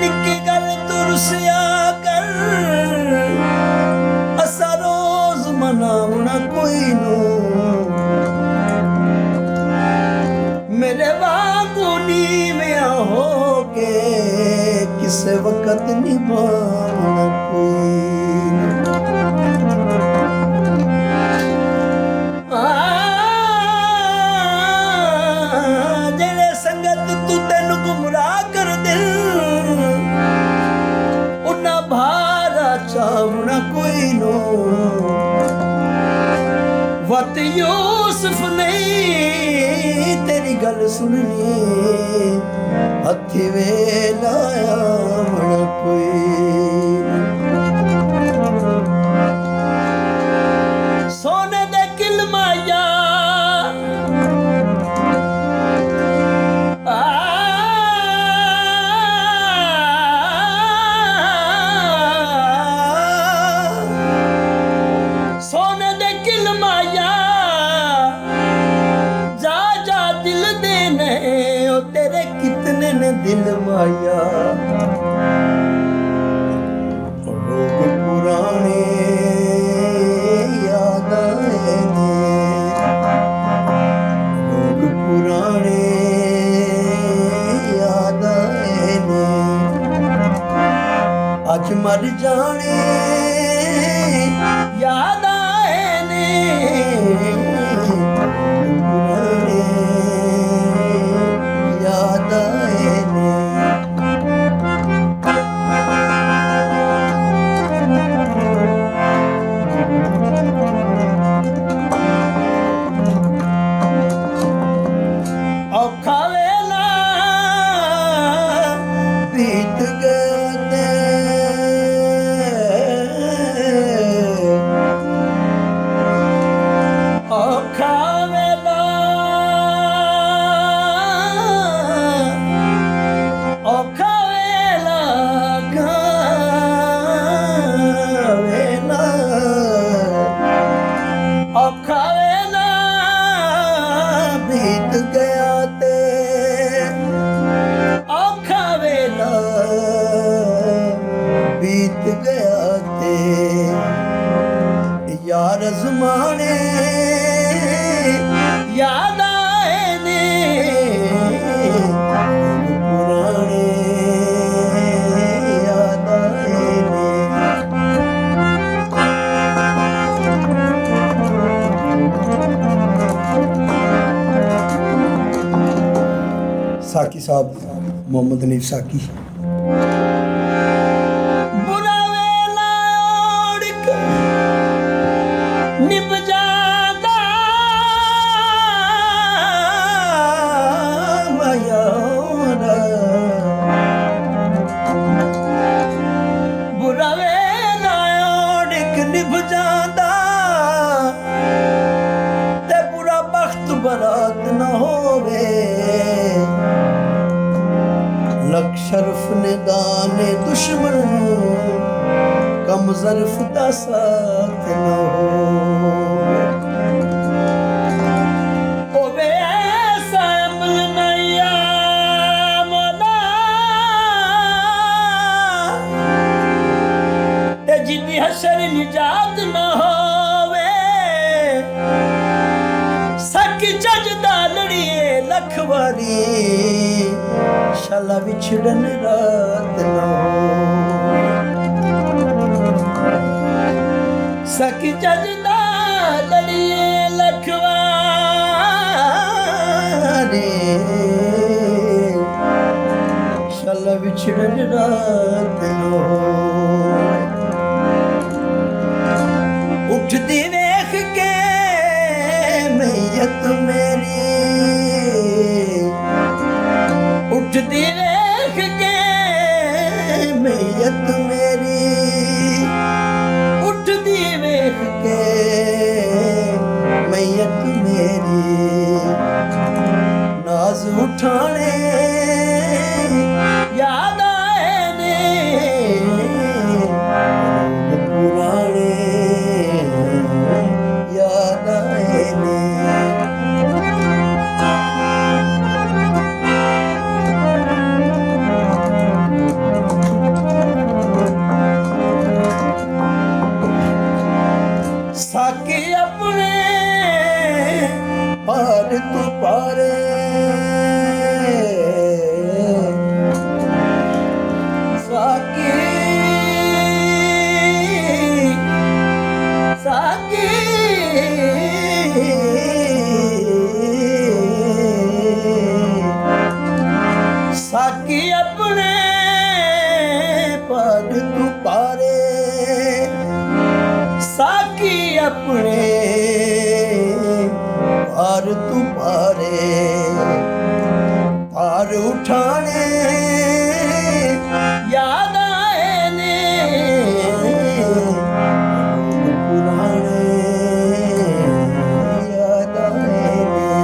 निकी गल तू रुसिया कर असा रोज मनावना कोई नो मेरे वागू नीविया हो के किसे वक्त निभावना कोई जेड़े संगत तू तेन गुमराह कर दिल उन्ना भारा चावना कोई नो वत यूसुफ नहीं तेरी गल सुननी हथी वेलाया मना कोई सोने दे किलमाया सोने दे किलमाया जा जा दिल देने ओ तेरे कितने ने दिल माया रोग पुराने याद आए रोग पुराने याद आए अज मर जाने याद आए ने पुराने याद आए ने औखा वेला बीत गए औखा वेला औखा वेला वेला औखा वेला बीत गया ते औखा वेला बीत गया ते यार ज़माने याद आए ने पुराने याद आए ने साकी साहब मोहम्मद हनीफ साकी बुरा वेला ओढ़ के निभ जादा मायारा बुरा वेला ओढ़ के निभ जादा ते बुरा बख्त बरात न होवे लख शर्फ ने दाने दुश्मन कम ज़र्फ दा साथ न हो वे ऐसा अमल नैया मौला ते जिन्नी हशर निजात न होवे सक जजदा लड़िए लख वारी शाला विछड़न रात न हो सकी जजदा लड़िए लखवारे शाला विछड़न रात न हो उठती देख के मैयत मेरी उठती देख के मैयत मेरी उठती देख के मैयत मेरी नाज उठाने याद आए ने पुराने याद आए ने ਸਾਕੀ ਆਪਣੇ ਪਰ ਤੂੰ ਪਾਰੇ ਸਾਕੀ ਆਪਣੇ ਪਰ ਤੂੰ ਪਾਰੇ ਪਾਰ ਉਠਾਣੇ ਯਾਦ ਆਏ ਨੇ ਪੁਰਾਣੇ ਯਾਦ ਆਏ ਨੇ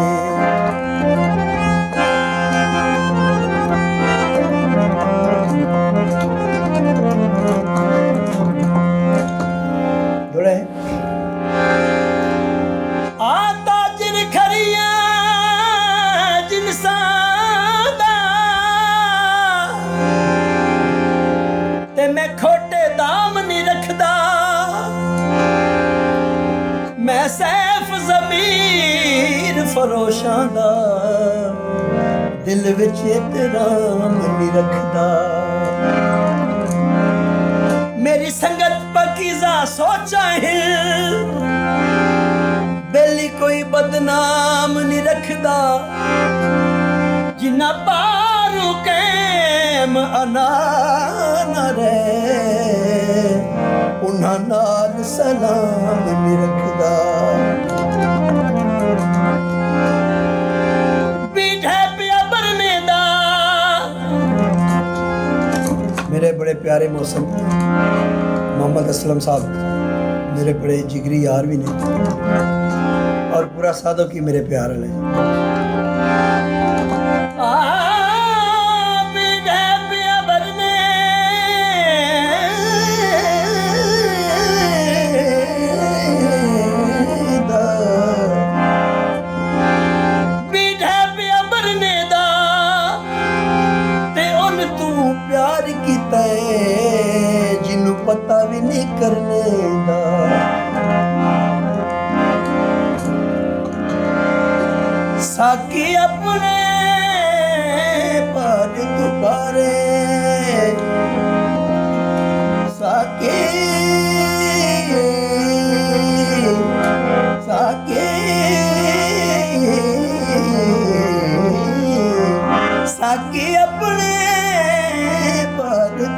ਦੋੜੇ ਆਤਾ ਜਿਨ ਖਰੀਆਂ ਜਿਨਸਾਂ ਦਾ ਤੇ ਮੈਂ ਖੋਟੇ ਦਾਮ ਨਹੀਂ ਰੱਖਦਾ ਮੈਂ ਸੈਫ ਜ਼ਮੀਰ ਫਰੋਸ਼ਾਂ ਦਾ ਦਿਲ ਵਿੱਚ ਇਤਰਾਮ ਨਹੀਂ ਰੱਖਦਾ ਮੇਰੀ ਸੰਗਤ ਪਕੀਜ਼ਾ ਸੋਚਾਂ ਹੈ ਬੇਲੀ ਕੋਈ ਬਦਨਾਮ ਨਹੀਂ ਰੱਖਦਾ ਜਿੰਨਾ ਪਾਰੂ ਕੈਮ ਅਨਾ ਨਾ ਰਹਿ ਉਹਨਾਂ ਨਾਲ ਸਲਾਮ ਨਹੀਂ ਰੱਖਦਾ ਬੀਠੇ ਪਿਆ ਬਰਨੇ ਦਾ मेरे बड़े प्यारे मौसम मोहम्मद असलम साहब मेरे बड़े जिगरी यार भी ने और पूरा साधो की मेरे प्यार वाले जिन्नू पता भी नहीं करने दा साकी अपने पर दुबारे साकी साकी साकी अपने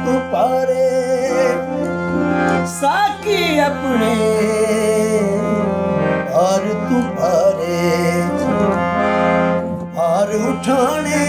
तू पारे साकी अपने और तू पारे पार उठाने